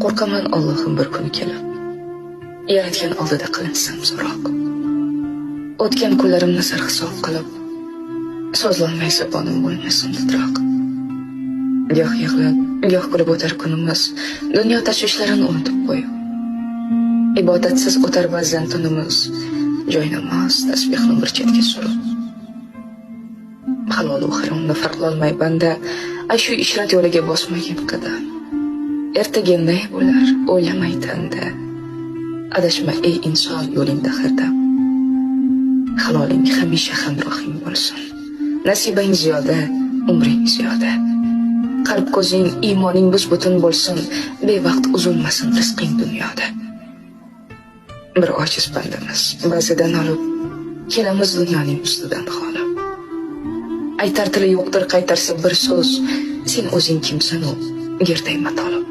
Qo'rqaman Allohim bir kun kelib, yaratgan oldida qilinsam so'roq. O'tgan kunlarimni sarhisob qilib, so'zlanmay zabonim bo'lmasin titroq. Goh yig'lab, goh kulib o'tar kunimiz, dunyo tashvishlarini unutib qo'yib. Ibodatsiz o'tar ba'zan tunimiz, joynamoz tasbihni bir chetga surib. Halol va haromni farqlolmay banda, shu ishrat yo'liga bosmagan qadam. Ertaga nima bo'lar, o'ylamay tanda. Adashma ey inson yo'lingda hardam. Haloling hamisha hamrohing bo'lsin. Nasibang ziyoda, umring ziyoda. Qalb ko'zing, iymoning butun bo'lsin. Bevaqt uzilmasin rizqing dunyoda. Bir ojiz bandamiz, ba'zidan olib kelamiz dunyoning ustidan xolib. Aytar tili yo'qdir qaytarsa bir so'z, sen o'zing kimsan u, gerdayma tolib.